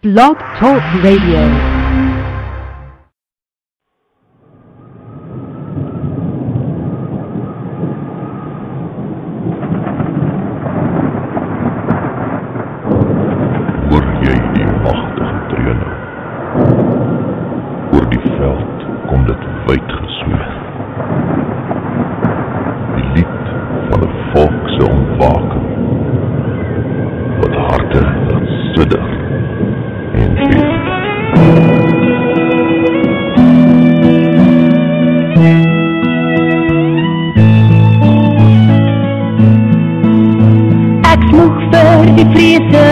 Blog Talk Radio.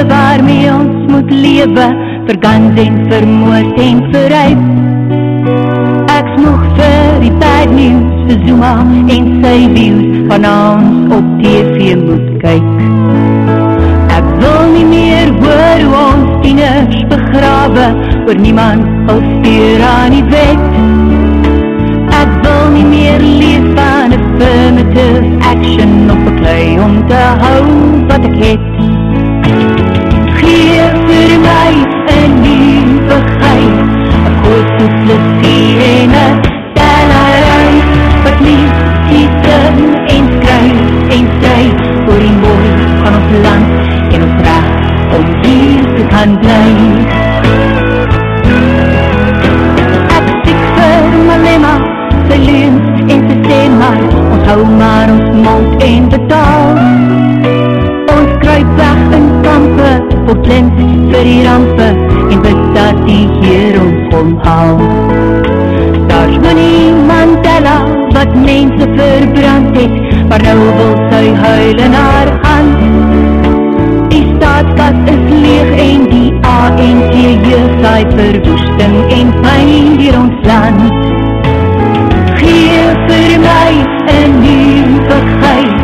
Waarmee ons moet lewe, vergans en vermoord en verryp. Ek smoeg vir die bad news, vir Zuma en sy views, van ons op TV moet kyk. Ek wil nie meer hoor hoe ons tieners begrawe, oor niemand al steur aan die wet. Ek wil nie meer leef van affirmative action, of beklei om te hou wat ek het. Gee vir my 'n nuwe gees, 'n groot plezier en 'n tellerij, wat lief, kiesem en skryf en stry, voor die mooi van ons land en ons reg om hier te kan bly. Ek stiek vir Malema, sy leuns en sy stem maar, ons hou maar ons mond en betaal. Ons kruip weg in kampe, voor blind vir die rampe, en bid dat die Heer ons omhaal. Daar's Winnie Mandela, wat mense verbrand het, maar nou wil sy huil in haar hand. Die staatskas is leeg en die ANC saai verwoesting en pyn hier ons land. Gee vir my 'n nuwe gees,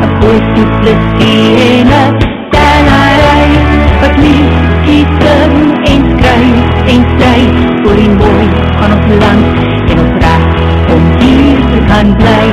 'n groot plezier en 'n tellerij, wat lief, kiesem en skryf en stry, voor die mooi van ons land en ons reg om hier te kan bly.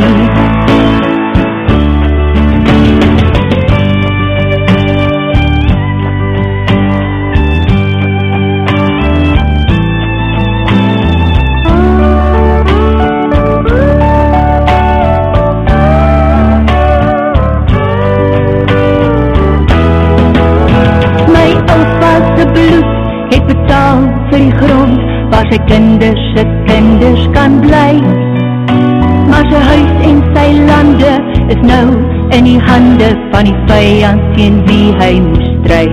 Het betaal vir die grond, waar sy kinders kan bly. Maar sy huis en sy lande is nou in die hande van die vyand teen wie hy moes stry.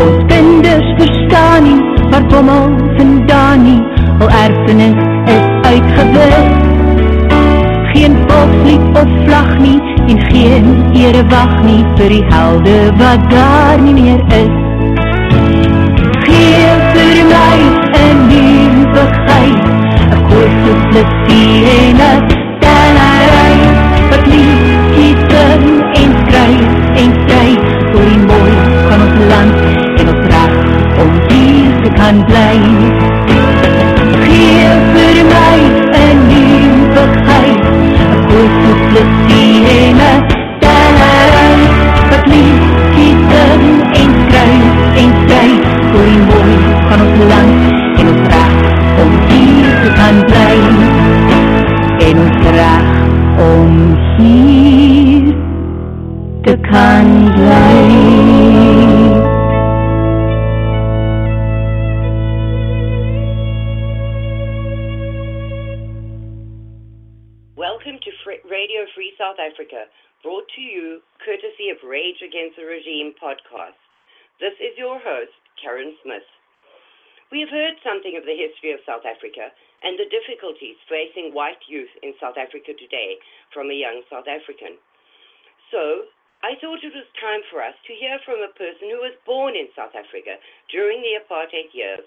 Ons kinders verstaan nie, waar kom ons vandaan nie, al erfenis is uitgewis. Geen volkslied of vlag nie, en geen erewag nie, vir die helde wat daar nie meer is. Gee vir my 'n nuwe gees, 'n groot plezier en 'n tellerij, wat lief, kiesem en skryf en stry, voor die mooi van ons land en ons reg om hier te kan bly. Gee vir my 'n nuwe gees, 'n groot plezier en 'n tellerij, wat lief, kiesem en skryf en stry, voor die mooi van ons land en ons reg om hier te kan bly. En ons reg om hier te kan bly. Welcome to Radio Free South Africa, brought to you courtesy of Rage Against the Regime podcast. This is your host, Karen Smith. We have heard something of the history of South Africa and the difficulties facing white youth in South Africa today from a young South African. So, I thought it was time for us to hear from a person who was born in South Africa during the apartheid years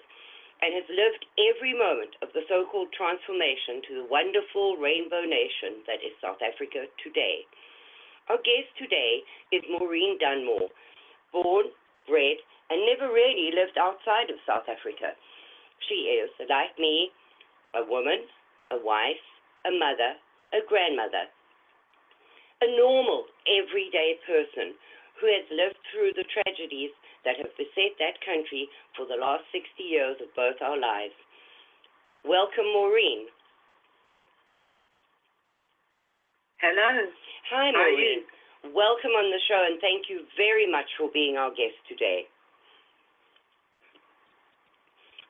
and has lived every moment of the so-called transformation to the wonderful rainbow nation that is South Africa today. Our guest today is Maureen Dunmore, born, bred, and never really lived outside of South Africa. She is, like me, a woman, a wife, a mother, a grandmother, a normal, everyday person who has lived through the tragedies that have beset that country for the last 60 years of both our lives. Welcome, Maureen. Hello. Hi, Maureen. Welcome on the show, and thank you very much for being our guest today.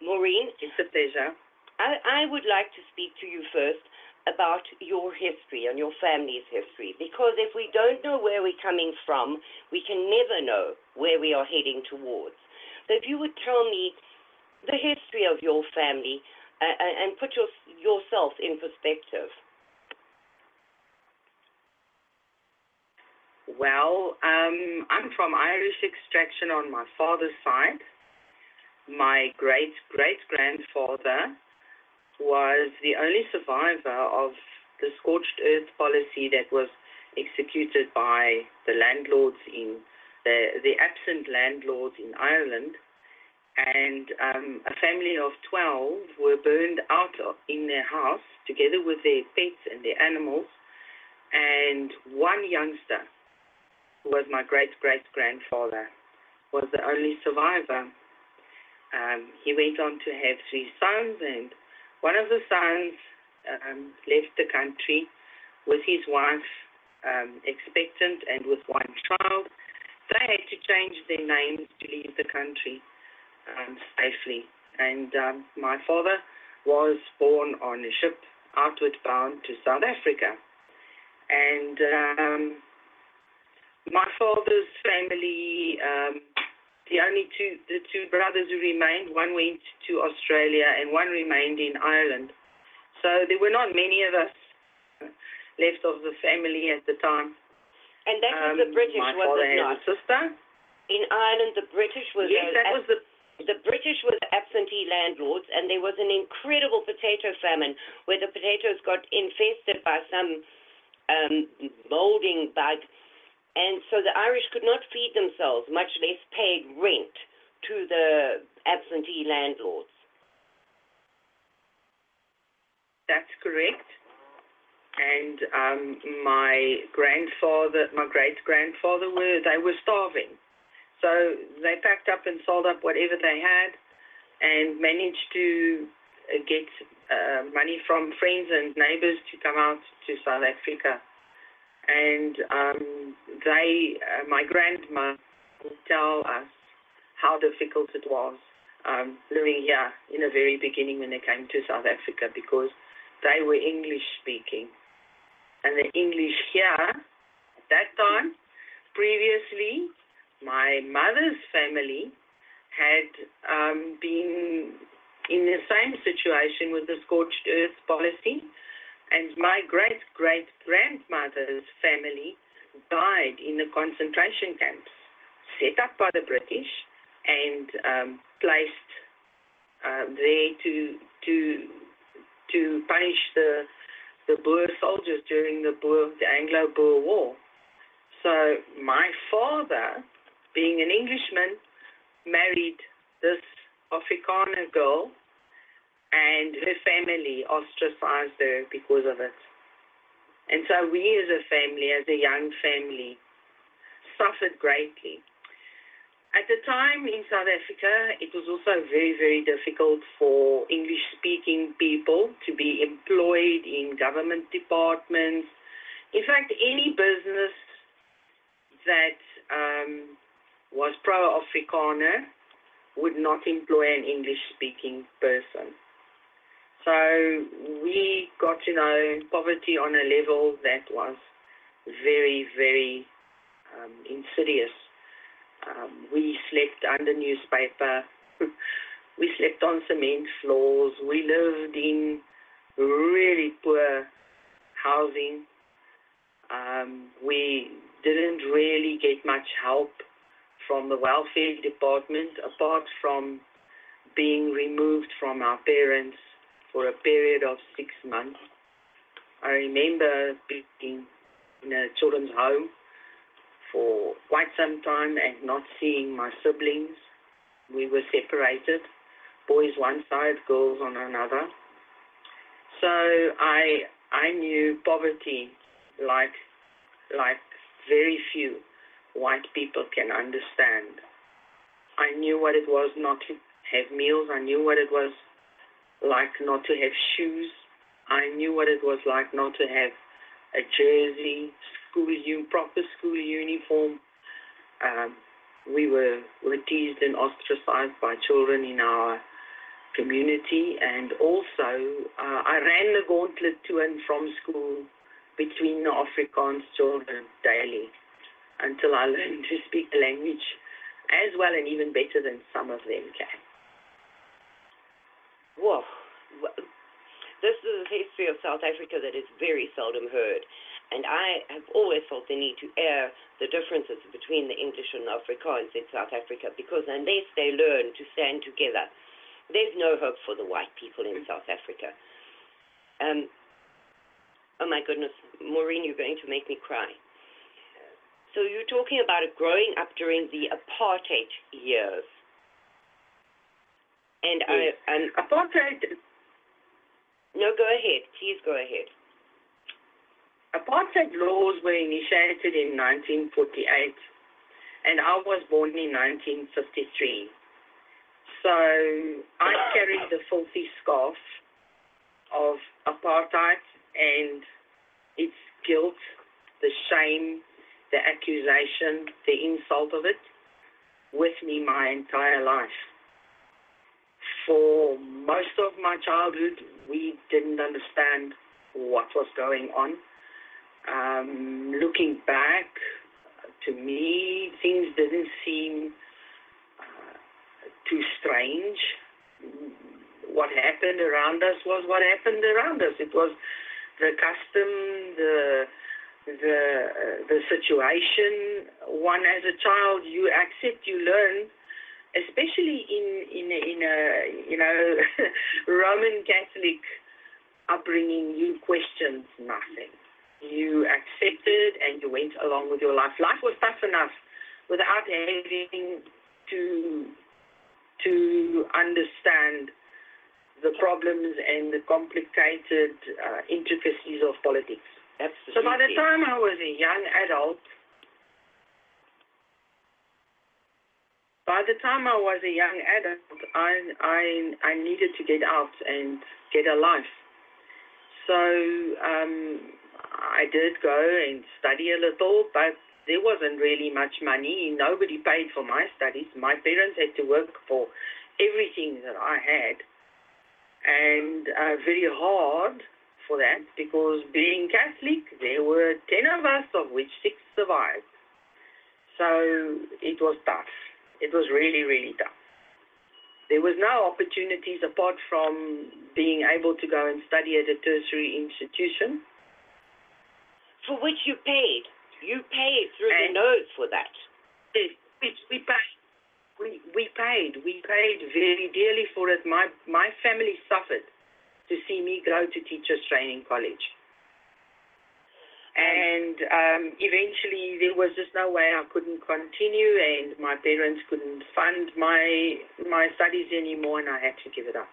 Maureen, it's a pleasure. I would like to speak to you first about your history and your family's history, because if we don't know where we're coming from, we can never know where we are heading towards. So if you would tell me the history of your family and put yourself in perspective. Well, I'm from Irish extraction on my father's side. My great-great-grandfather was the only survivor of the scorched earth policy that was executed by the landlords the absent landlords in Ireland. And a family of 12 were burned out in their house together with their pets and their animals. And one youngster, who was my great-great-grandfather, was the only survivor. He went on to have 3 sons, and one of the sons left the country with his wife expectant and with 1 child. They had to change their names to leave the country safely. And my father was born on a ship outward bound to South Africa. And my father's family, the two brothers who remained, one went to Australia and one remained in Ireland. So there were not many of us left of the family at the time. And that was the British, my was father it had not? a sister. In Ireland, the British was yes, that was the British were the absentee landlords, and there was an incredible potato famine where the potatoes got infested by some molding bug, and so the Irish could not feed themselves, much less paid rent to the absentee landlords. That's correct. And my great-grandfather, they were starving. So they packed up and sold up whatever they had and managed to get money from friends and neighbors to come out to South Africa. And my grandma would tell us how difficult it was living here in the very beginning when they came to South Africa, because they were English speaking. And the English here at that time, previously, my mother's family had been in the same situation with the scorched earth policy, and my great-great-grandmother's family died in the concentration camps set up by the British and placed there to punish the Boer soldiers during the Anglo-Boer War. So my father, being an Englishman, married this Afrikaner girl, and her family ostracized her because of it. And so we as a family, as a young family, suffered greatly. At the time in South Africa, it was also very, very difficult for English-speaking people to be employed in government departments. In fact, any business that was pro-Afrikaner would not employ an English-speaking person. So we got to know poverty on a level that was very, very insidious. We slept under newspaper. We slept on cement floors. We lived in really poor housing. We didn't really get much help from the welfare department, apart from being removed from our parents for a period of 6 months. I remember being in a children's home for quite some time and not seeing my siblings. We were separated, boys one side, girls on another. So I knew poverty like very few white people can understand. I knew what it was not to have meals. I knew what it was like not to have shoes. I knew what it was like not to have a jersey, proper school uniform. We were teased and ostracized by children in our community, and also I ran the gauntlet to and from school between the Afrikaans children daily until I learned to speak the language as well and even better than some of them can. Whoa. This is a history of South Africa that is very seldom heard. And I have always felt the need to air the differences between the English and the Afrikaans in South Africa, because unless they learn to stand together, there's no hope for the white people in South Africa. Oh my goodness, Maureen, you're going to make me cry. So you're talking about it growing up during the apartheid years. And yes. Apartheid. No, go ahead. Please go ahead. Apartheid laws were initiated in 1948, and I was born in 1953. So I carry the filthy scarf of apartheid and its guilt, the shame, the accusation, the insult of it with me my entire life. For most of my childhood, we didn't understand what was going on. Looking back, to me, things didn't seem too strange. What happened around us was what happened around us. It was the custom, the situation. One, as a child, you accept, you learn, especially in a Roman Catholic upbringing. You questioned nothing. You accepted and you went along with your life. Life was tough enough without having to understand the problems and the complicated intricacies of politics. Absolutely. So by the time I was a young adult, I needed to get out and get a life. So I did go and study a little, but there wasn't really much money. Nobody paid for my studies. My parents had to work for everything that I had, and very hard for that, because being Catholic, there were 10 of us, of which 6 survived. So it was tough. It was really, really tough. There was no opportunities apart from being able to go and study at a tertiary institution. For which you paid. You paid through the nose for that. Yes, we paid. We paid very dearly for it. My family suffered to see me go to Teachers Training College. And eventually there was just no way I couldn't continue, and my parents couldn't fund my studies anymore, and I had to give it up.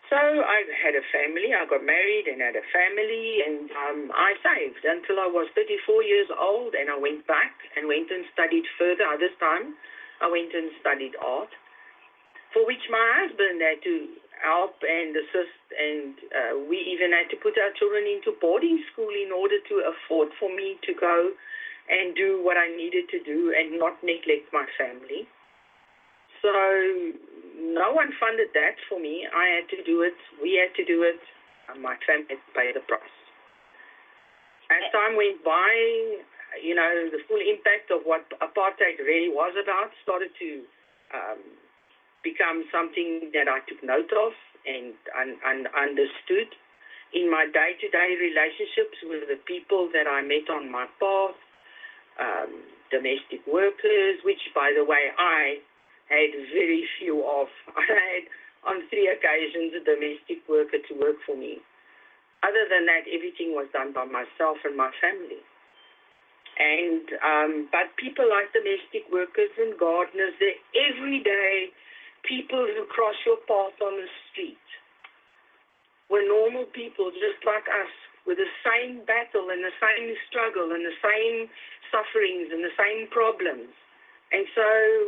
So I had a family. I got married and had a family, and I saved until I was 34 years old, and I went back and went and studied further. This time I went and studied art, for which my husband had to help and assist, and we even had to put our children into boarding school in order to afford for me to go and do what I needed to do and not neglect my family. So no one funded that for me. I had to do it. We had to do it. And my family had to pay the price. As time went by, the full impact of what apartheid really was about started to become something that I took note of and understood in my day-to-day relationships with the people that I met on my path, domestic workers, which, by the way, I had very few of. I had, on 3 occasions, a domestic worker to work for me. Other than that, everything was done by myself and my family. And but people like domestic workers and gardeners, they're everyday people who cross your path on the street, were normal people just like us, with the same battle and the same struggle and the same sufferings and the same problems And so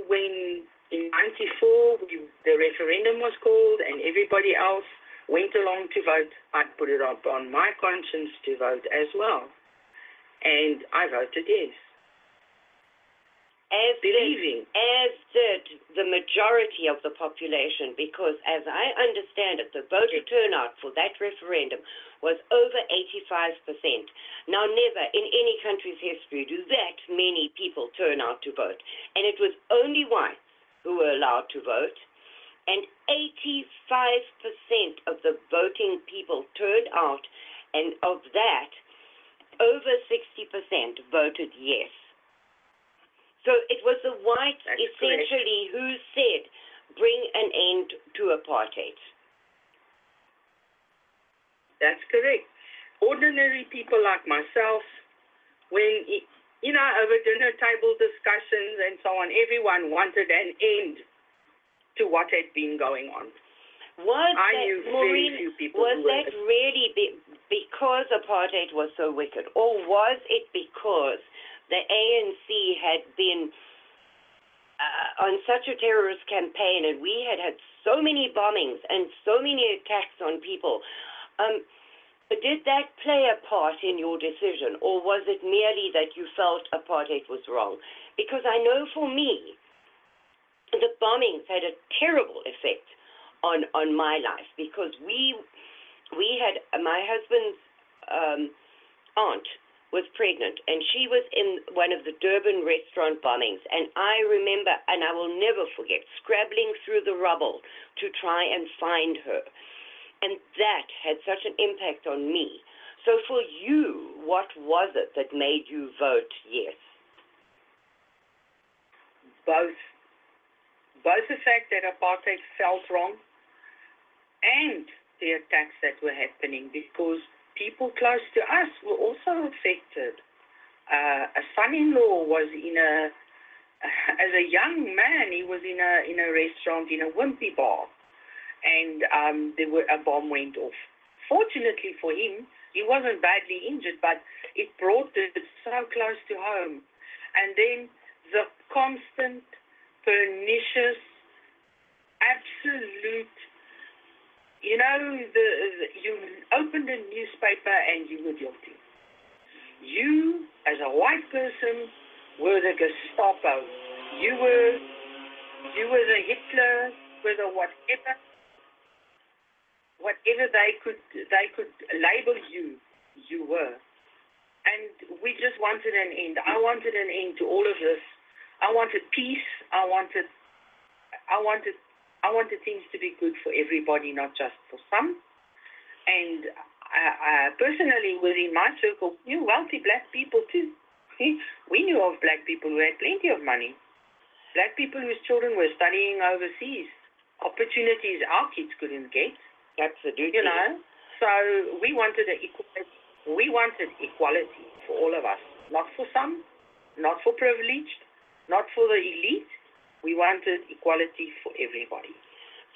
when in 94 the referendum was called and everybody else went along to vote, I put it up on my conscience to vote as well. And I voted yes. As did the majority of the population, because as I understand it, the voter turnout for that referendum was over 85%. Now, never in any country's history do that many people turn out to vote. And it was only whites who were allowed to vote. And 85% of the voting people turned out, and of that, over 60% voted yes. So it was the whites essentially who said, bring an end to apartheid. That's correct. Ordinary people like myself, when, over dinner table discussions and so on, everyone wanted an end to what had been going on. Maureen, was that really because apartheid was so wicked, or was it because the ANC had been on such a terrorist campaign, and we had so many bombings and so many attacks on people? Did that play a part in your decision, or was it merely that you felt apartheid was wrong? Because I know for me, the bombings had a terrible effect on my life, because we had my husband's aunt was pregnant, and she was in one of the Durban restaurant bombings, and I remember, and I will never forget, scrabbling through the rubble to try and find her, and that had such an impact on me. So for you, what was it that made you vote yes? Both the fact that apartheid felt wrong and the attacks that were happening, because people close to us were also affected. A son-in-law was as a young man, he was in a restaurant, in a wimpy bar, and a bomb went off. Fortunately for him, he wasn't badly injured, but it brought it so close to home. And then the constant, pernicious, absolute, you opened a newspaper and you were guilty. You, as a white person, were the Gestapo. You were the Hitler, were the whatever they could label you, you were. And we just wanted an end. I wanted an end to all of this. I wanted peace. I wanted things to be good for everybody, not just for some. And I personally, within my circle, knew wealthy black people too. We knew of black people who had plenty of money. Black people whose children were studying overseas. Opportunities our kids couldn't get. Absolutely. So we wanted equality for all of us. Not for some, not for privileged, not for the elite. We wanted equality for everybody.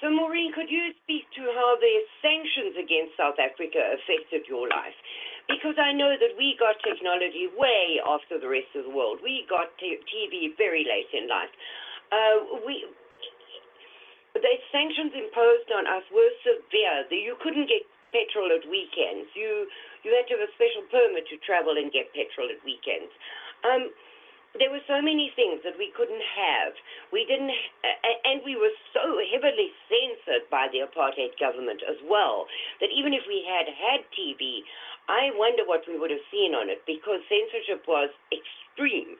So, Maureen, could you speak to how the sanctions against South Africa affected your life? Because I know that we got technology way after the rest of the world. We got TV very late in life. The sanctions imposed on us were severe. You couldn't get petrol at weekends. You had to have a special permit to travel and get petrol at weekends. There were so many things that we couldn't have. We didn't, and we were so heavily censored by the apartheid government as well, that even if we had TV, I wonder what we would have seen on it, because censorship was extreme.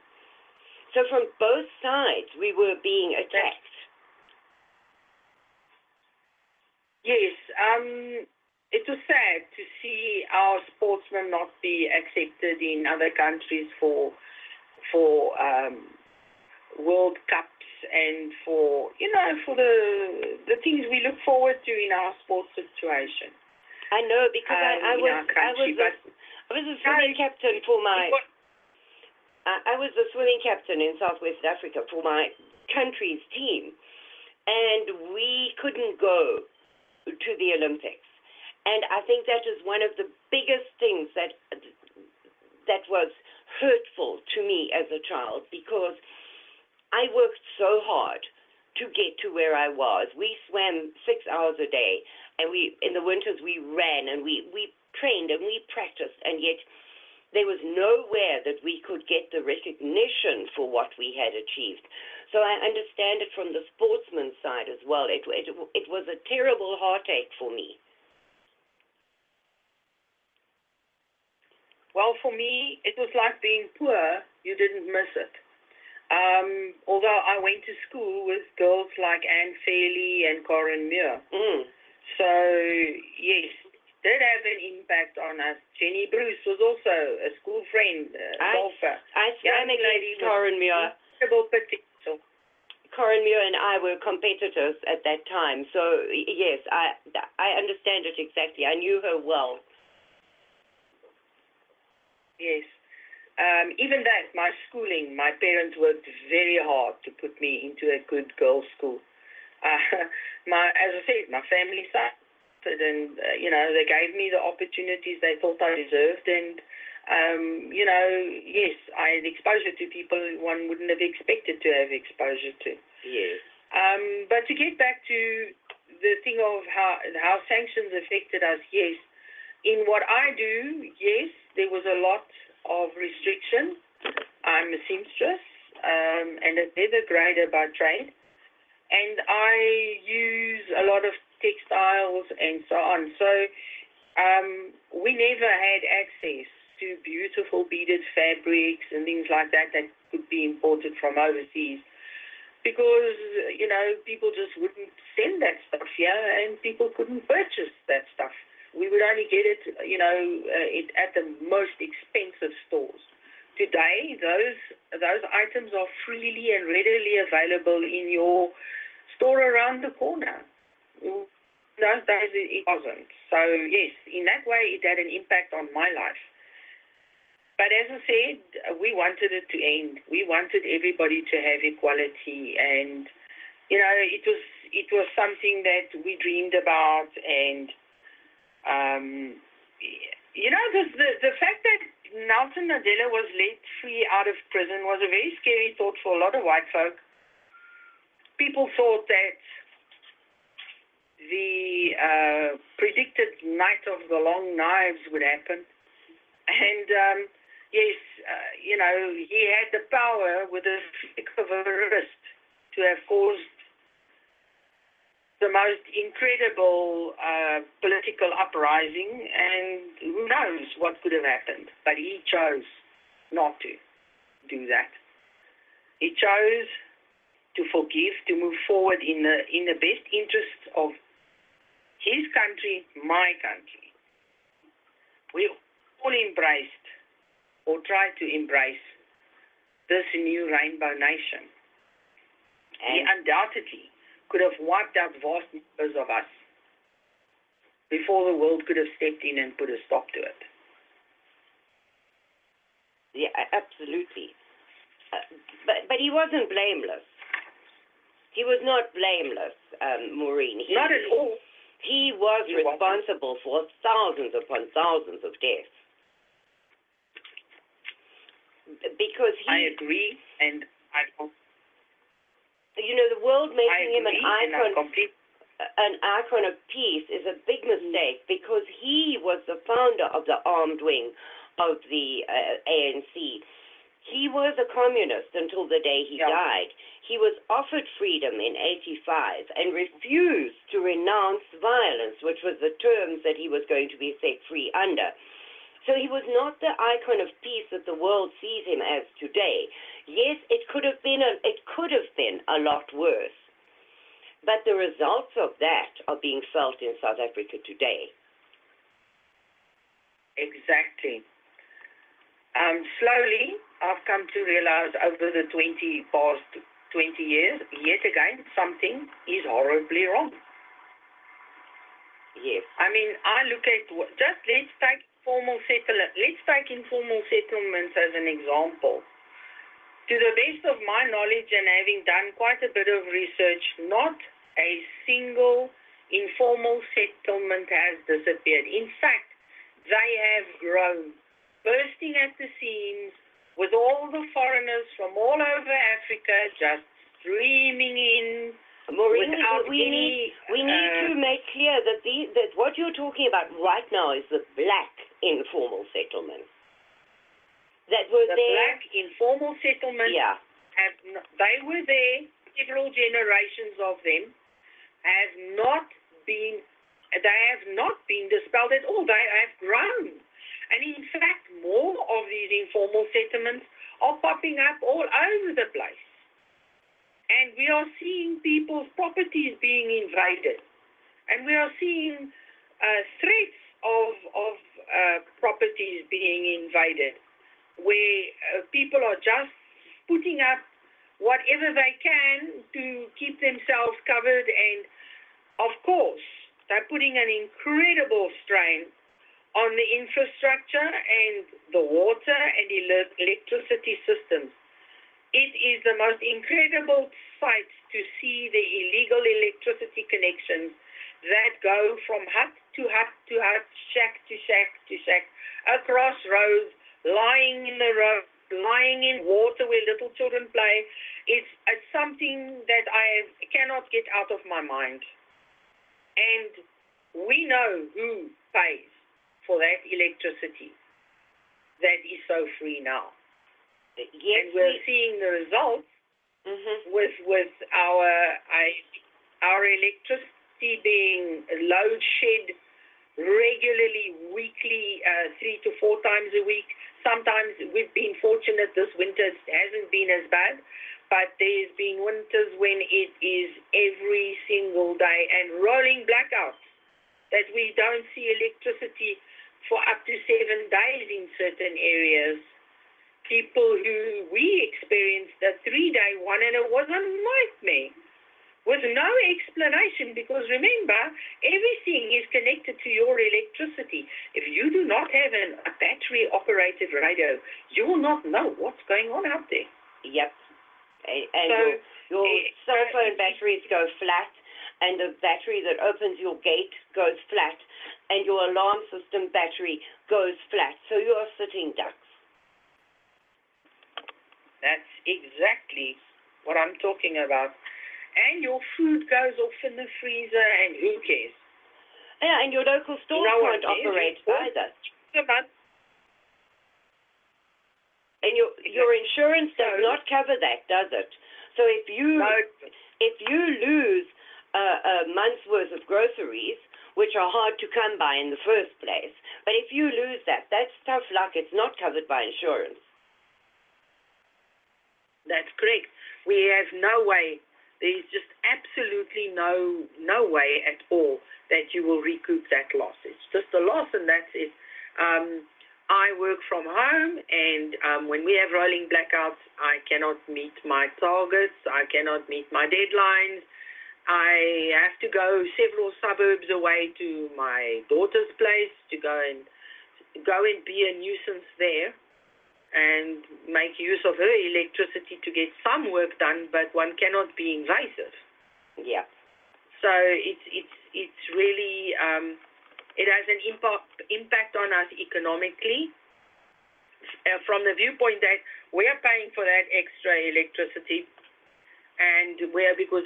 So from both sides, we were being attacked. Yes, it was sad to see our sportsmen not be accepted in other countries for World Cups and for the things we look forward to in our sports situation. I know, because I was a swimming captain for I was the swimming captain in Southwest Africa for my country's team, and we couldn't go to the Olympics. And I think that is one of the biggest things that was hurtful to me as a child, because I worked so hard to get to where I was. We swam 6 hours a day, and in the winters we ran and we trained and we practiced, and yet there was nowhere that we could get the recognition for what we had achieved. So I understand it from the sportsman's side as well. It was a terrible heartache for me. Well, for me, it was like being poor. You didn't miss it. Although I went to school with girls like Anne Fairley and Corinne Muir. So, yes, did have an impact on us. Jenny Bruce was also a school friend, golfer. I swam against Corinne Muir. Potential. Corinne Muir and I were competitors at that time. So, yes, I understand it exactly. I knew her well. Yes. Even that, my schooling, my parents worked very hard to put me into a good girls' school. As I said, my family suffered, and they gave me the opportunities they thought I deserved, and yes, I had exposure to people one wouldn't have expected to have exposure to. Yes. But to get back to the thing of how sanctions affected us, yes. In what I do, yes, there was a lot of restriction. I'm a seamstress and a leather grader by trade, and I use a lot of textiles and so on. So we never had access to beautiful beaded fabrics and things like that could be imported from overseas, because people just wouldn't send that stuff here, and people couldn't purchase that stuff. We would only get it, at the most expensive stores. Today, those items are freely and readily available in your store around the corner. Those days it wasn't. So yes, in that way, it had an impact on my life. But as I said, we wanted it to end. We wanted everybody to have equality, and it was something that we dreamed about, and. The fact that Nelson Mandela was let free out of prison was a very scary thought for a lot of white folk. People thought that the predicted night of the long knives would happen. And, yes, he had the power with a flick of a wrist to have caused the most incredible political uprising, and who knows what could have happened. But he chose not to do that. He chose to forgive, to move forward in the best interests of his country, my country. We all embraced, or tried to embrace, this new rainbow nation. He undoubtedly could have wiped out vast numbers of us before the world could have stepped in and put a stop to it. Yeah, absolutely. But he wasn't blameless. He was not blameless, Maureen. Not at all. He was responsible for thousands upon thousands of deaths. Because I agree, and the world making him an icon of peace is a big mistake, because he was the founder of the armed wing of the ANC. He was a communist until the day he died. He was offered freedom in 1985 and refused to renounce violence, which was the terms that he was going to be set free under. So he was not the icon of peace that the world sees him as today. Yes, it could have been a lot worse. But the results of that are being felt in South Africa today. Exactly. Slowly, I've come to realize over the past 20 years, yet again, something is horribly wrong. Yes. I mean, I look at, let's take informal settlements as an example. To the best of my knowledge, and having done quite a bit of research, not a single informal settlement has disappeared. In fact, they have grown, bursting at the seams, with all the foreigners from all over Africa just streaming in. Maureen, without we need to make clear that that what you're talking about right now is the black informal settlements that were the there. black informal settlements. Yeah. They were there. Several generations of them have not been. They have not been dispelled at all. They have grown, and in fact, more of these informal settlements are popping up all over the place. And we are seeing people's properties being invaded. And we are seeing threats of properties being invaded, where people are just putting up whatever they can to keep themselves covered. And, of course, they're putting an incredible strain on the infrastructure and the water and electricity systems. It is the most incredible sight to see the illegal electricity connections that go from hut to hut to hut, shack to shack to shack, across roads, lying in the road, lying in water where little children play. It's something that I cannot get out of my mind. And we know who pays for that electricity that is so free now. Yes, and we're seeing the results with our electricity being load shed regularly, weekly, 3 to 4 times a week. Sometimes we've been fortunate this winter it hasn't been as bad, but there's been winters when it is every single day and rolling blackouts that we don't see electricity for up to 7 days in certain areas. People who we experienced a 3-day one, and it was a nightmare with no explanation, because remember, everything is connected to your electricity. If you do not have a battery-operated radio, you will not know what's going on out there. Yep. And so, your cell phone batteries go flat, and the battery that opens your gate goes flat, and your alarm system battery goes flat. So you are sitting ducks. That's exactly what I'm talking about. And your food goes off in the freezer, and who cares? Yeah, and your local store can't operate either. And your insurance does not cover that, does it? So if you lose a month's worth of groceries, which are hard to come by in the first place, but if you lose that, that's tough luck. It's not covered by insurance. That's correct. We have no way. There's just absolutely no way at all that you will recoup that loss. It's just a loss, and that's it. I work from home, and when we have rolling blackouts, I cannot meet my targets. I cannot meet my deadlines. I have to go several suburbs away to my daughter's place to go and be a nuisance there, and make use of her electricity to get some work done, but one cannot be invasive. Yeah. So it's really it has an impact on us economically, from the viewpoint that we are paying for that extra electricity, and because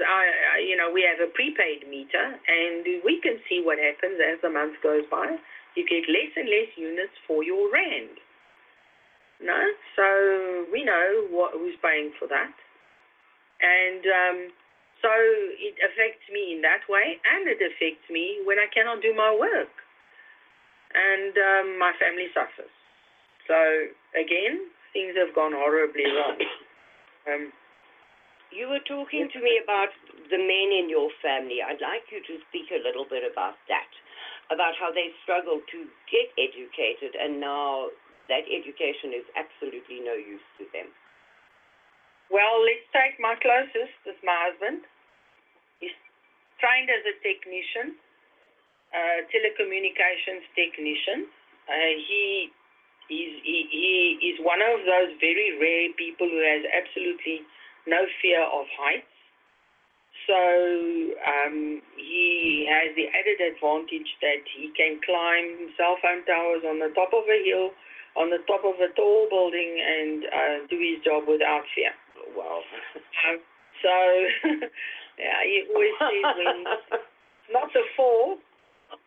we have a prepaid meter, and we can see what happens as the month goes by. You get less and less units for your rand. No, so we know who's paying for that, and so it affects me in that way, and it affects me when I cannot do my work, and my family suffers. So again, things have gone horribly wrong. You were talking to me about the men in your family. I'd like you to speak a little bit about that, about how they struggle to get educated, and now that education is absolutely no use to them. Well, let's take my closest, is my husband. He's trained as a technician, telecommunications technician. He is one of those very rare people who has absolutely no fear of heights. So he has the added advantage that he can climb cell phone towers on the top of a hill, on the top of a tall building and do his job without fear. Wow. So, yeah, he always says when it's not the fall.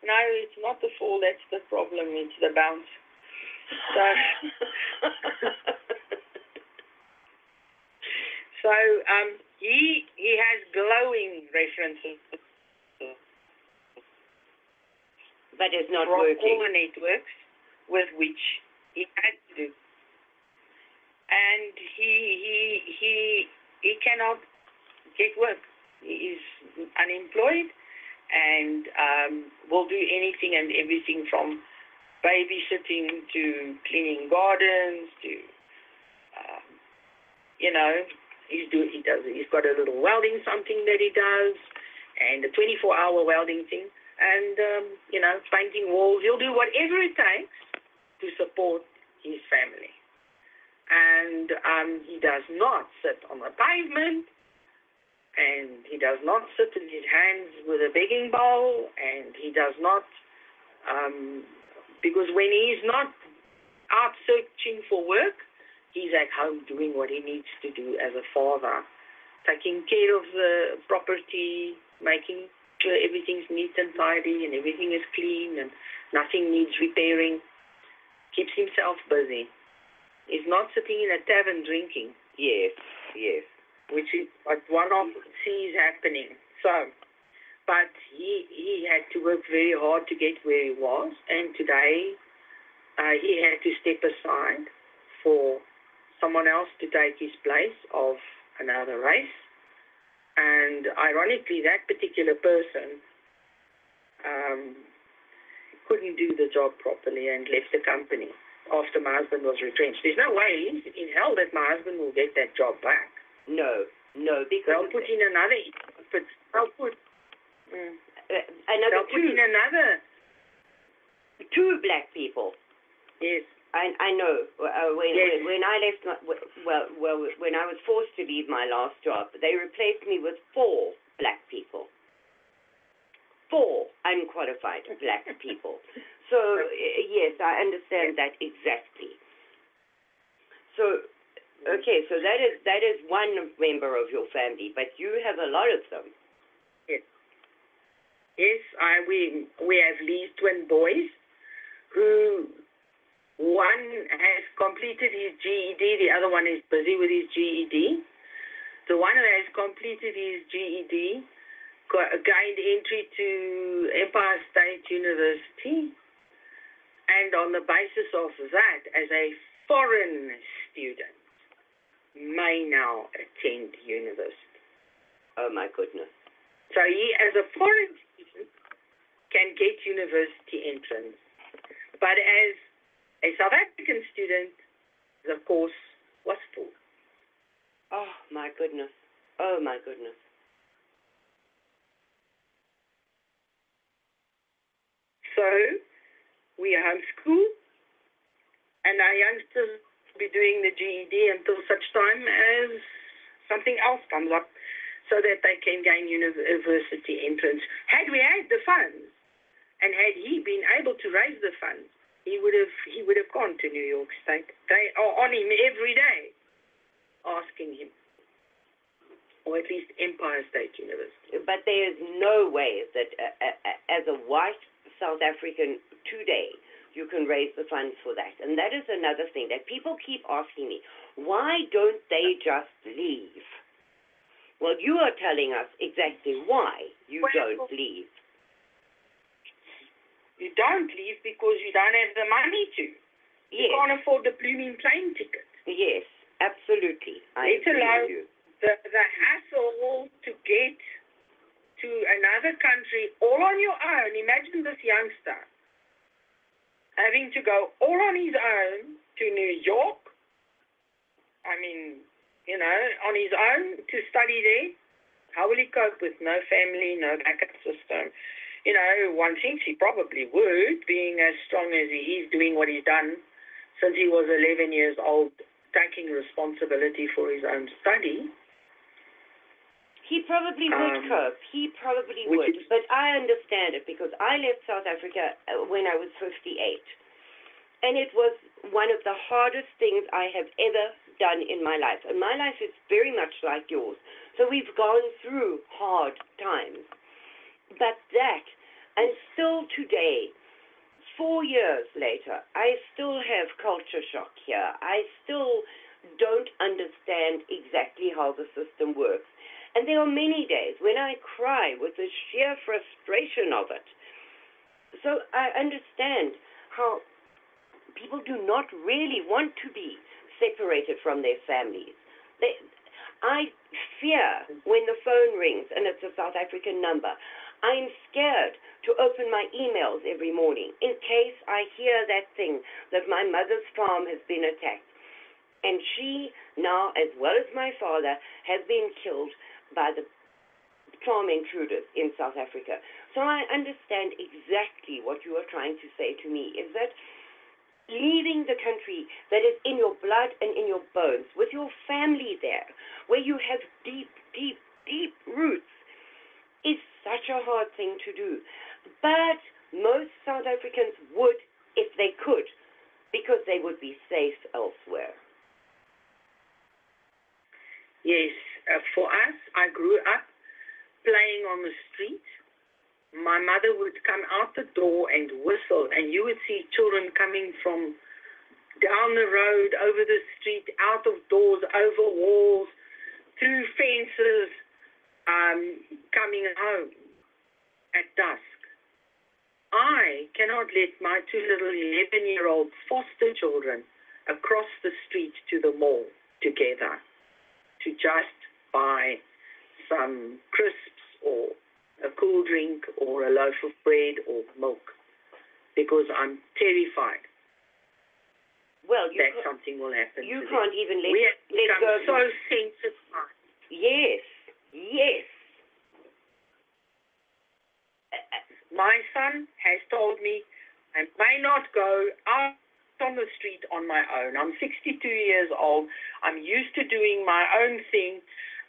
No, it's not the fall. That's the problem. It's the bounce. So, he has glowing references, but it's not from working. all the networks with which he had to do, and he cannot get work. He is unemployed and will do anything and everything from babysitting to cleaning gardens to, he's got a little welding something that he does and a 24-hour welding thing and, painting walls. He'll do whatever it takes to support his family. And he does not sit on the pavement, and he does not sit in his hands with a begging bowl, and he does not, because when he's not out searching for work, he's at home doing what he needs to do as a father, taking care of the property, making sure everything's neat and tidy and everything is clean and nothing needs repairing, keeps himself busy. He's not sitting in a tavern drinking. Yes. Which is what one often sees happening. So, but he had to work very hard to get where he was, and today he had to step aside for someone else to take his place of another race. And ironically, that particular person couldn't do the job properly and left the company after my husband was retrenched. There's no way in hell that my husband will get that job back. No, because they'll put in another. But they'll put another in another two black people. Yes, I know. Yes. When I left, when I was forced to leave my last job, they replaced me with 4 black people. 4 unqualified black people. So yes, I understand that exactly. So. Okay, so that is one member of your family, but you have a lot of them. Yes. Yes, we have these twin boys who one has completed his GED, the other one is busy with his GED. The one who has completed his GED gained entry to Empire State University, and on the basis of that, as a foreign student, may now attend university. Oh, my goodness. So he, as a foreign student, can get university entrance. But as a South African student, the course was full. Oh, my goodness. Oh, my goodness. So we homeschool, and our youngsters be doing the GED until such time as something else comes up so that they can gain university entrance. Had we had the funds and had he been able to raise the funds, he would have gone to New York State. They are on him every day, asking him, or at least Empire State University. But there is no way that as a white South African today, you can raise the funds for that. And that is another thing that people keep asking me, why don't they just leave? Well, you are telling us exactly why you don't leave. You don't leave because you don't have the money to. Yes. You can't afford the blooming plane ticket. Yes, absolutely. Let alone the hassle to get to another country all on your own. Imagine this youngster having to go all on his own to New York. I mean, on his own to study there. How will he cope with no family, no backup system? One thinks he probably would, being as strong as he is, doing what he's done since he was 11 years old, taking responsibility for his own study. He probably would cope. He probably would. But I understand it because I left South Africa when I was 58. And it was one of the hardest things I have ever done in my life. And my life is very much like yours. So we've gone through hard times. But that, and still today, 4 years later, I still have culture shock here. I still don't understand exactly how the system works. And there are many days when I cry with the sheer frustration of it. So I understand how people do not really want to be separated from their families. I fear when the phone rings and it's a South African number. I'm scared to open my emails every morning in case I hear that thing that my mother's farm has been attacked. And she now, as well as my father, have been killed by the farm intruders in South Africa. So I understand exactly what you are trying to say to me, is that leaving the country that is in your blood and in your bones, with your family there, where you have deep, deep, deep roots, is such a hard thing to do. But most South Africans would if they could, because they would be safe elsewhere. Yes, for us, I grew up playing on the street. My mother would come out the door and whistle, and you would see children coming from down the road, over the street, out of doors, over walls, through fences, coming home at dusk. I cannot let my two little 11-year-old foster children across the street to the mall together to just buy some crisps or a cool drink or a loaf of bread or milk, because I'm terrified that something will happen. You can't even let we have become go. So sensitive. Yes, yes. My son has told me I may not go out on the street on my own. I'm 62 years old. I'm used to doing my own thing.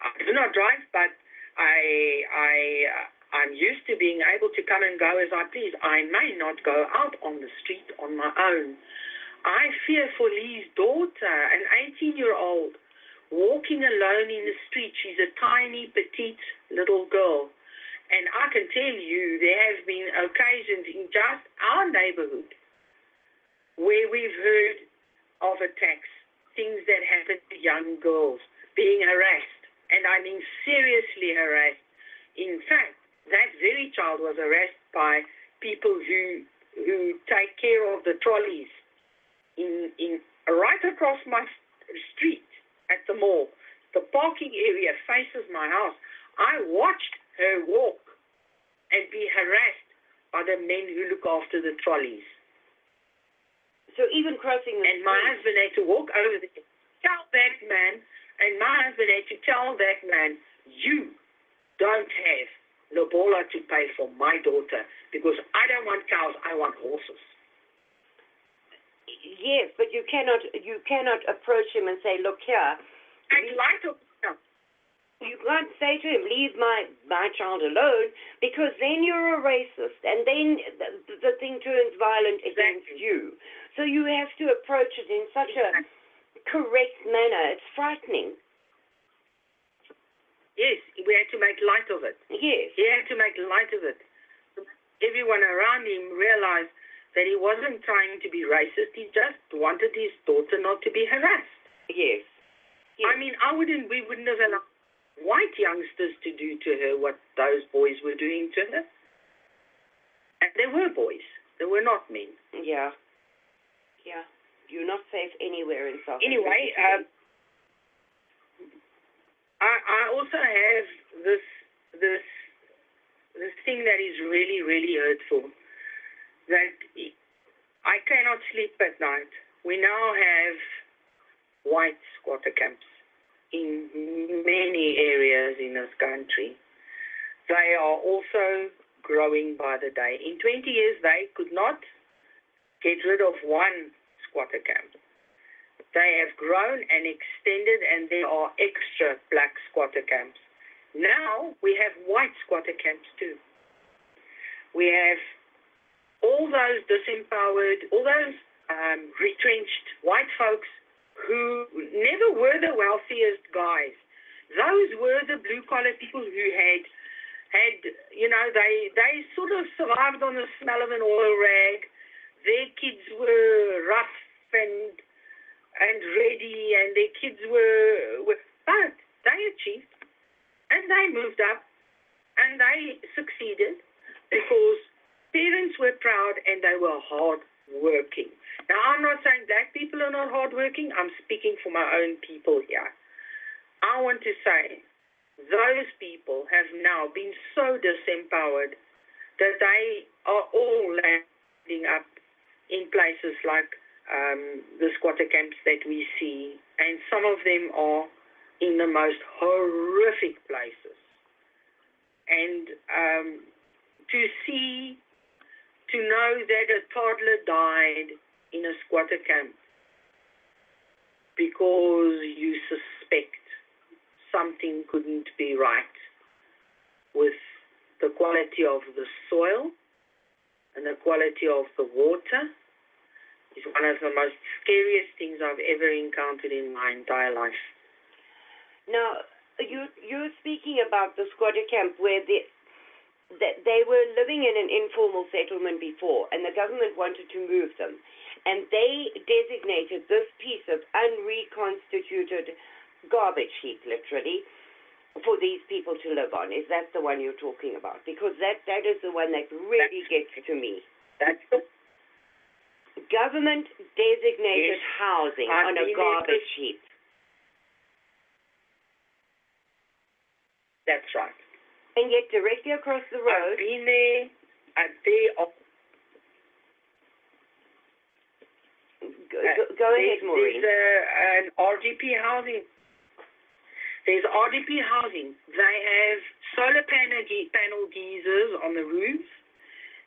I do not drive, but I'm used to being able to come and go as I please. I may not go out on the street on my own. I fear for Lee's daughter, an 18-year-old, walking alone in the street. She's a tiny, petite little girl. And I can tell you there have been occasions in just our neighborhood where we've heard of attacks, things that happen to young girls, being harassed. And I mean seriously harassed. In fact, that very child was harassed by people who take care of the trolleys in right across my street at the mall. The parking area faces my house. I watched her walk and be harassed by the men who look after the trolleys. So even crossing the street. And my husband had to walk over there, tell that man, and my husband had to tell that man, you don't have lobola to pay for my daughter, because I don't want cows, I want horses. Yes, but you cannot approach him and say, look here. You can't say to him, leave my child alone, because then you're a racist, and then the thing turns violent against you. So you have to approach it in such a correct manner. It's frightening. Yes, we had to make light of it. Yes. He had to make light of it. Everyone around him realized that he wasn't trying to be racist. He just wanted his daughter not to be harassed. Yes. I mean, we wouldn't have allowed white youngsters to do to her what those boys were doing to her. And they were boys. They were not men. Yeah. Yeah. You're not safe anywhere in South Africa. Anyway, I also have this thing that is really, really hurtful, that I cannot sleep at night. We now have white squatter camps in many areas in this country. They are also growing by the day. In 20 years, they could not get rid of one squatter camp. They have grown and extended, and there are extra black squatter camps. Now we have white squatter camps too. We have all those disempowered, all those retrenched white folks who never were the wealthiest guys. Those were the blue-collar people who had they sort of survived on the smell of an oil rag. Their kids were rough and ready, and their kids were but they achieved, and they moved up, and they succeeded because parents were proud and they were hard-working. Now, I'm not saying black people are not hard-working. I'm speaking for my own people here. I want to say those people have now been so disempowered that they are all landing up in places like the squatter camps that we see, and some of them are in the most horrific places. And to know that a toddler died in a squatter camp because you suspect something couldn't be right with the quality of the soil and the quality of the water is one of the most scariest things I've ever encountered in my entire life. Now, you're speaking about the squatter camp where they were living in an informal settlement before, and the government wanted to move them. And they designated this piece of unreconstituted garbage heap, literally, for these people to live on. Is that the one you're talking about? Because that is the one that really gets to me. That's the government designated housing on a garbage heap. That's right. And yet directly across the road... I've been there. Go ahead, Maureen. There's an RDP housing. There's RDP housing. They have solar panel geysers on the roof.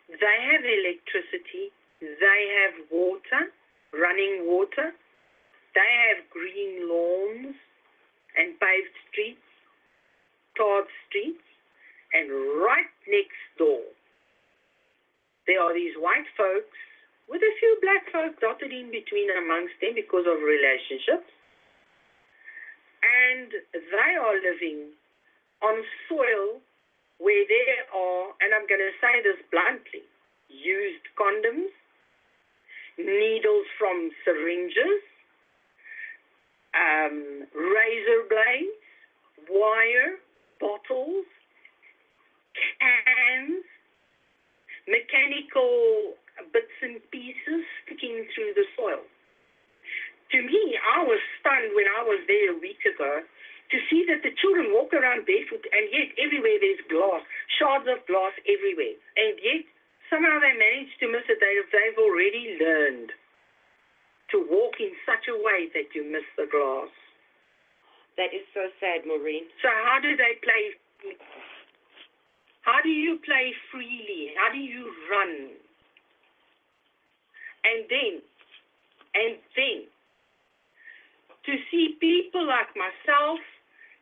They have electricity. They have water, running water. They have green lawns and paved streets, tarred streets. And right next door, there are these white folks with a few black folk dotted in between amongst them because of relationships. And they are living on soil where there are, and I'm going to say this bluntly, used condoms, needles from syringes, razor blades, wire, bottles, cans, mechanical bits and pieces sticking through the soil. To me, I was stunned when I was there a week ago to see that the children walk around barefoot, and yet everywhere there's glass, shards of glass everywhere. And yet somehow they managed to miss it. They've already learned to walk in such a way that you miss the glass. That is so sad, Maureen. So how do they play? How do you play freely? How do you run? And then, to see people like myself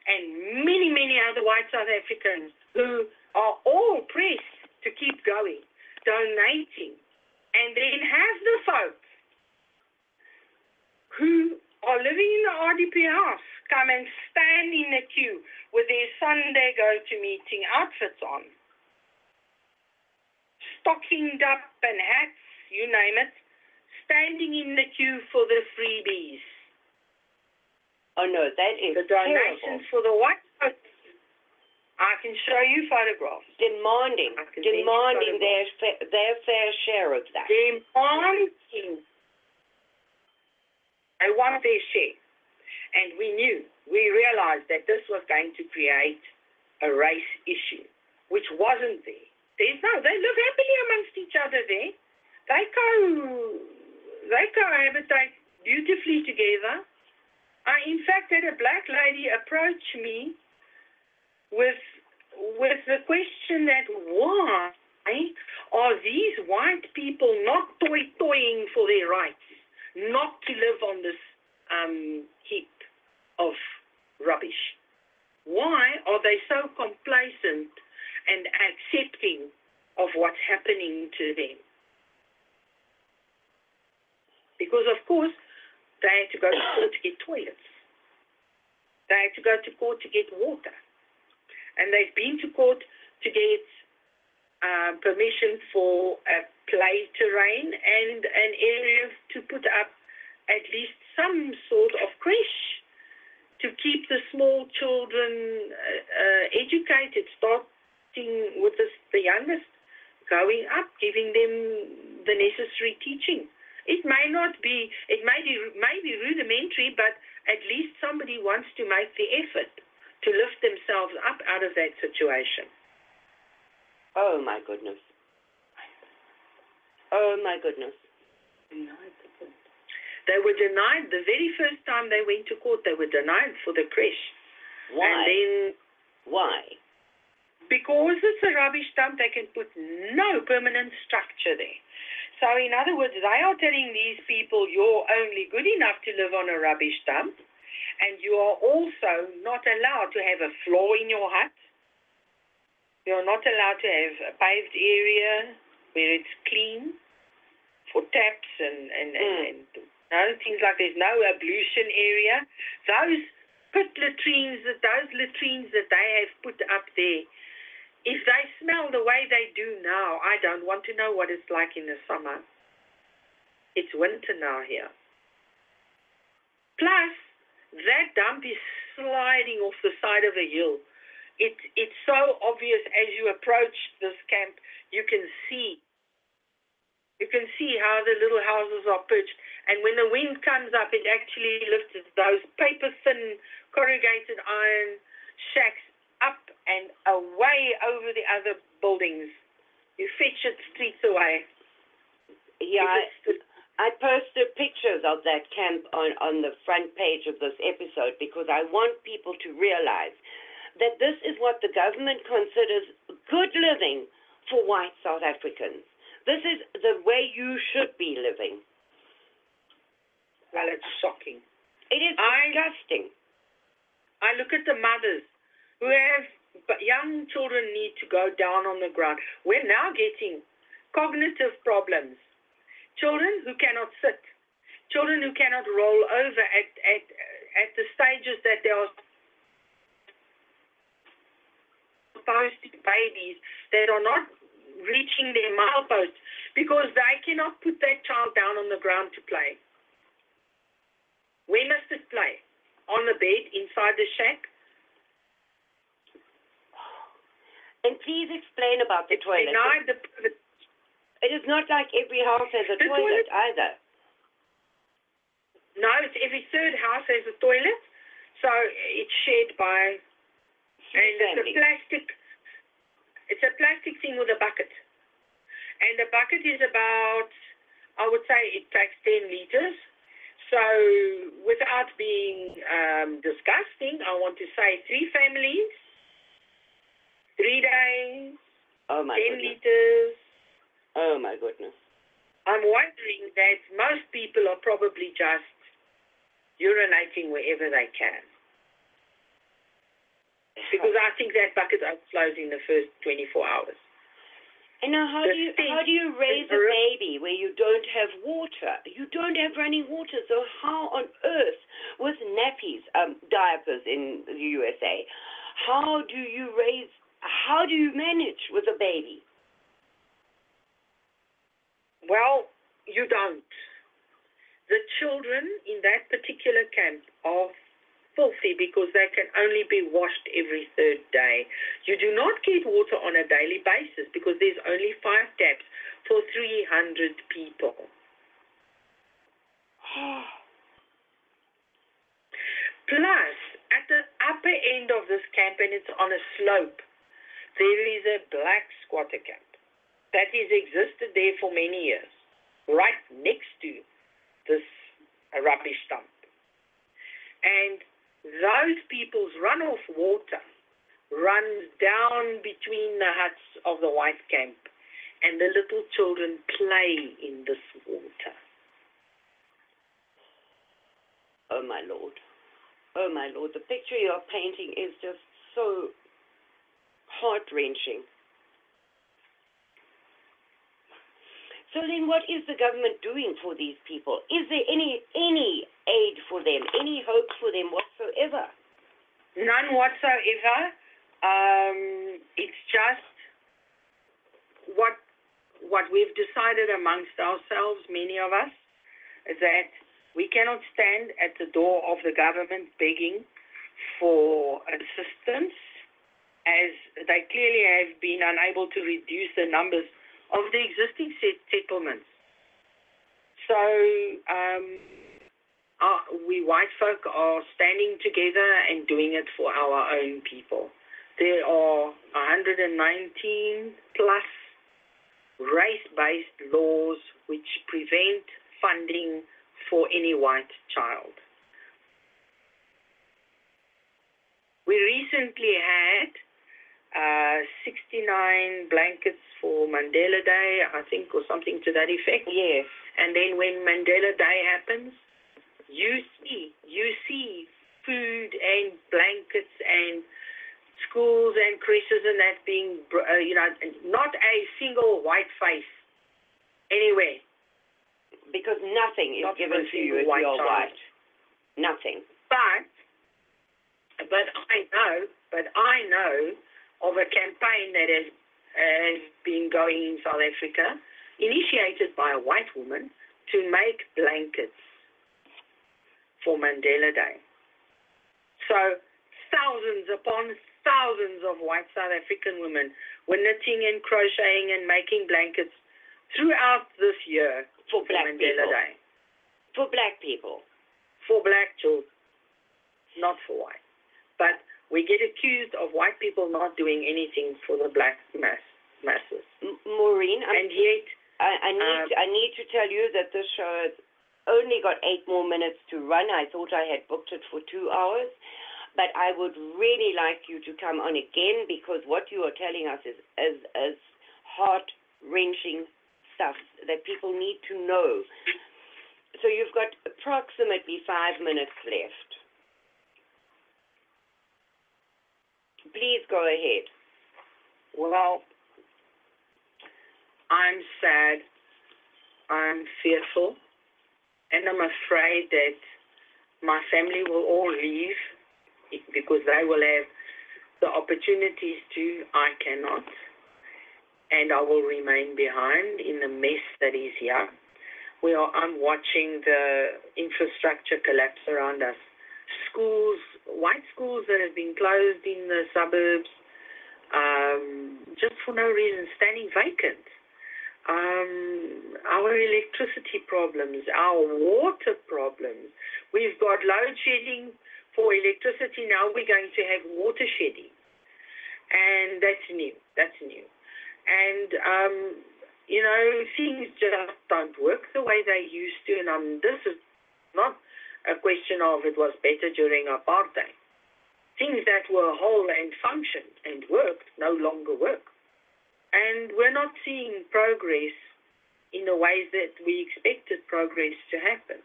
and many, many other white South Africans who are all pressed to keep going, donating, and then have the folks who are living in the RDP house come and stand in the queue with their Sunday go-to-meeting outfits on, stockinged up and hats, you name it, standing in the queue for the freebies. Oh, no, that is the donations terrible. For the white folks. I can show you photographs. Demanding their fair share of that. Demanding. They want their share. And we realized that this was going to create a race issue, which wasn't there. They live happily amongst each other there. They cohabitate beautifully together. I, in fact, had a black lady approach me with the question that why are these white people not toying for their rights, not to live on this heap of rubbish? Why are they so complacent and accepting of what's happening to them? Because, of course, they had to go to court to get toilets. They had to go to court to get water. And they've been to court to get permission for a play terrain and an area to put up at least some sort of creche to keep the small children educated, starting with the youngest, going up, giving them the necessary teaching. It may be rudimentary, but at least somebody wants to make the effort to lift themselves up out of that situation. Oh, my goodness. Oh, my goodness. They were denied the very first time they went to court. They were denied for the creche. Why? And then, why? Because it's a rubbish dump, they can put no permanent structure there. So, in other words, they are telling these people, you're only good enough to live on a rubbish dump, and you are also not allowed to have a floor in your hut. You're not allowed to have a paved area where it's clean for taps and things like there's no ablution area. Those latrines that they have put up there, if they smell the way they do now, I don't want to know what it's like in the summer. It's winter now here. Plus, that dump is sliding off the side of a hill. It's so obvious as you approach this camp. You can see how the little houses are perched. And when the wind comes up, it actually lifts those paper-thin corrugated iron shacks up and away over the other buildings. You fetch it streets away. Yeah, I posted pictures of that camp on the front page of this episode because I want people to realize that this is what the government considers good living for white South Africans. This is the way you should be living. Well, it's shocking. It is disgusting. I look at the mothers who have young children need to go down on the ground. We're now getting cognitive problems. Children who cannot sit. Children who cannot roll over at the stages that they are supposed to, babies that are not reaching their milepost because they cannot put that child down on the ground to play. Where must it play? On the bed, inside the shack? And please explain about the toilet. It is not like every house has a toilet either. No, it's every third house has a toilet. So it's shared by... And it's a plastic thing with a bucket. And the bucket is about, I would say it takes 10 liters. So without being disgusting, I want to say 3 families, 3 days, 10 liters. Oh, my goodness. I'm wondering that most people are probably just urinating wherever they can. Because I think that bucket overflows in the first 24 hours. And now how do you raise a baby where you don't have water? You don't have running water. So how on earth, with nappies, diapers in the USA, how do you manage with a baby? Well, you don't. The children in that particular camp are filthy because they can only be washed every 3rd day. You do not get water on a daily basis because there's only 5 taps for 300 people. Plus, at the upper end of this camp, and it's on a slope, there is a black squatter camp that has existed there for many years, right next to this rubbish dump. And those people's runoff water runs down between the huts of the white camp, and the little children play in this water. Oh, my Lord. Oh, my Lord. The picture you're painting is just so heart-wrenching. So then what is the government doing for these people? Is there any aid for them, any hope for them whatsoever? None whatsoever. It's just what we've decided amongst ourselves, many of us, is that we cannot stand at the door of the government begging for assistance, as they clearly have been unable to reduce the numbers of the existing settlements. So we white folk are standing together and doing it for our own people. There are 119 plus race-based laws which prevent funding for any white child. We recently had 69 blankets for Mandela Day, I think, or something to that effect. Yes. And then when Mandela Day happens, you see food and blankets and schools and creches and that being, not a single white face anywhere. Because nothing is given to you if you're white. Nothing. But I know of a campaign that has been going in South Africa, initiated by a white woman, to make blankets for Mandela Day. So thousands upon thousands of white South African women were knitting and crocheting and making blankets throughout this year for Mandela people. Day. For black people. For black children, not for white. But we get accused of white people not doing anything for the black masses. Maureen, and yet I need to tell you that this show has only got 8 more minutes to run. I thought I had booked it for 2 hours, but I would really like you to come on again, because what you are telling us is heart-wrenching stuff that people need to know. So you've got approximately 5 minutes left. Please go ahead. Well, I'm sad, I'm fearful, and I'm afraid that my family will all leave because they will have the opportunities to. I cannot, and I will remain behind in the mess that is here. I'm watching the infrastructure collapse around us. Schools, white schools that have been closed in the suburbs, just for no reason, standing vacant. Our electricity problems, our water problems. We've got load shedding for electricity. Now we're going to have water shedding. And that's new. And, things just don't work the way they used to. And this is not a question of it was better during apartheid. Things that were whole and functioned and worked no longer work. And we're not seeing progress in the ways that we expected progress to happen.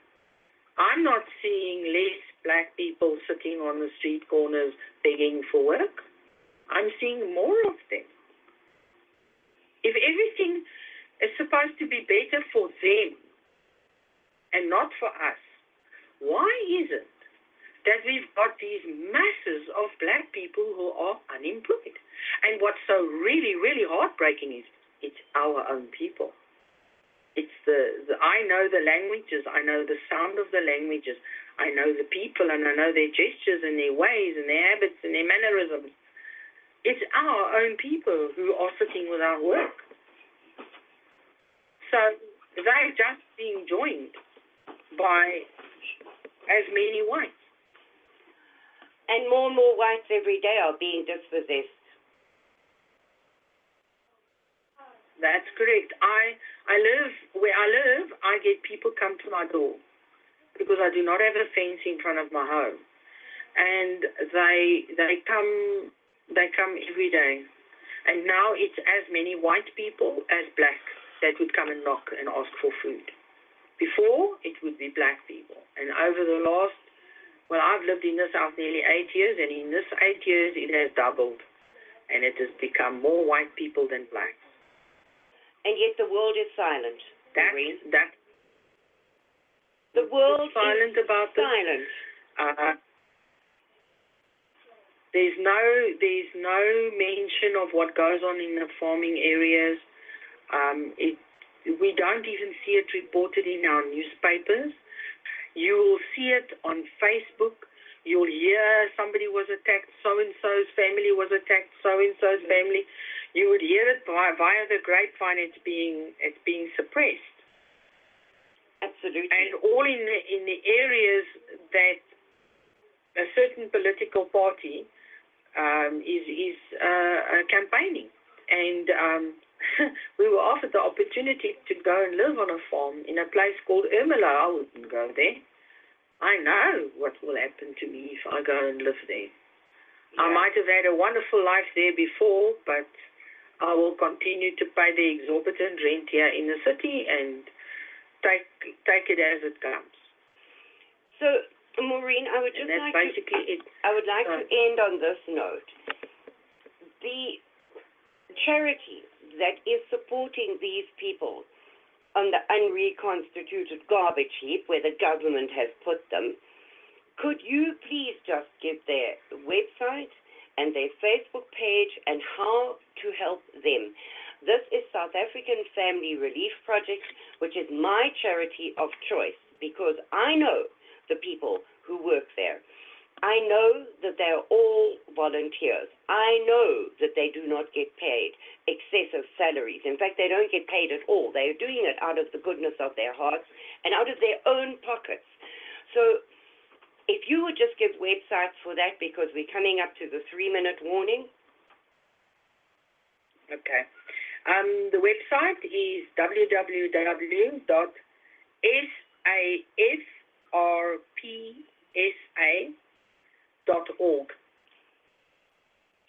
I'm not seeing less black people sitting on the street corners begging for work. I'm seeing more of them. If everything is supposed to be better for them and not for us, why is it that we've got these masses of black people who are unemployed? And what's so really, really heartbreaking is it's our own people. It's I know the languages, I know the sound of the languages, I know the people, and I know their gestures and their ways and their habits and their mannerisms. It's our own people who are sitting without work. So they're just being joined by as many whites. And more whites every day are being dispossessed. That's correct. Where I live, I get people come to my door because I do not have a fence in front of my home. And they come every day. And now it's as many white people as black that would come and knock and ask for food. Before, it would be black people. And over the last, I've lived in this house nearly 8 years, and in this 8 years, it has doubled. And it has become more white people than blacks. And yet the world is silent. Maureen? The world silent is about silent. There's no mention of what goes on in the farming areas. We don't even see it reported in our newspapers. You will see it on Facebook. You'll hear somebody was attacked, so-and-so's family was attacked, so-and-so's family. You would hear it via the grapevine. It's being suppressed. Absolutely. And all in the areas that a certain political party is campaigning. And we were offered the opportunity to go and live on a farm in a place called Ermelo. I wouldn't go there. I know what will happen to me if I go and live there. Yeah. I might have had a wonderful life there before, but I will continue to pay the exorbitant rent here in the city and take it as it comes. So, Maureen, I would like to end on this note. The charity that is supporting these people on the unreconstituted garbage heap where the government has put them, could you please just give their website and their Facebook page and how to help them? This is South African Family Relief Project, which is my charity of choice because I know the people who work there. I know that they're all volunteers. I know that they do not get paid excessive salaries. In fact, they don't get paid at all. They're doing it out of the goodness of their hearts and out of their own pockets. So if you would just give websites for that, because we're coming up to the 3-minute warning. Okay. The website is www.safrpsa.org.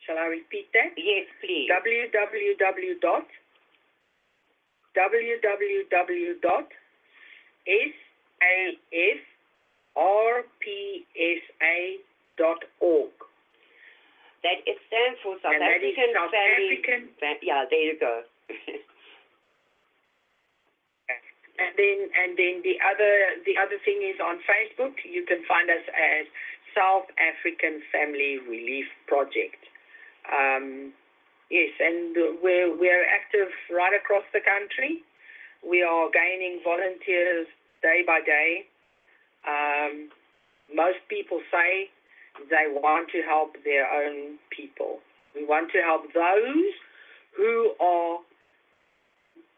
Shall I repeat that? Yes, please. www.safrpsa.org. That it stands for South African Family. Yeah, there you go. And then the other thing is on Facebook. You can find us as South African Family Relief Project. Yes, and we're active right across the country. We are gaining volunteers day by day. Most people say they want to help their own people. We want to help those who are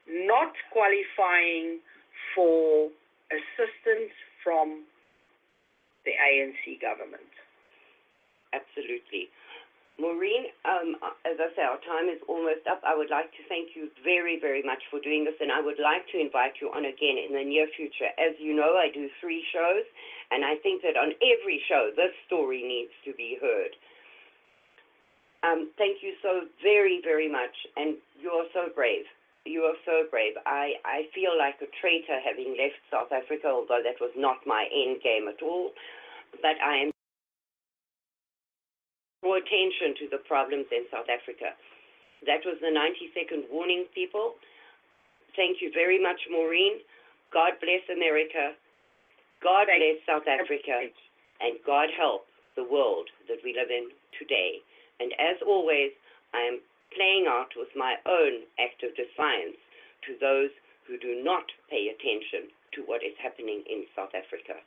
not qualifying for assistance from the ANC government. Absolutely. Maureen, as I say, our time is almost up. I would like to thank you very, very much for doing this, and I would like to invite you on again in the near future. As you know, I do 3 shows, and I think that on every show, this story needs to be heard. Thank you so very, very much, and you are so brave. You are so brave. I feel like a traitor having left South Africa, although that was not my end game at all, but I am more attention to the problems in South Africa. That was the 90-second warning, people. Thank you very much, Maureen. God bless America. God bless South Africa. And God help the world that we live in today. And as always, I am playing out with my own act of defiance to those who do not pay attention to what is happening in South Africa.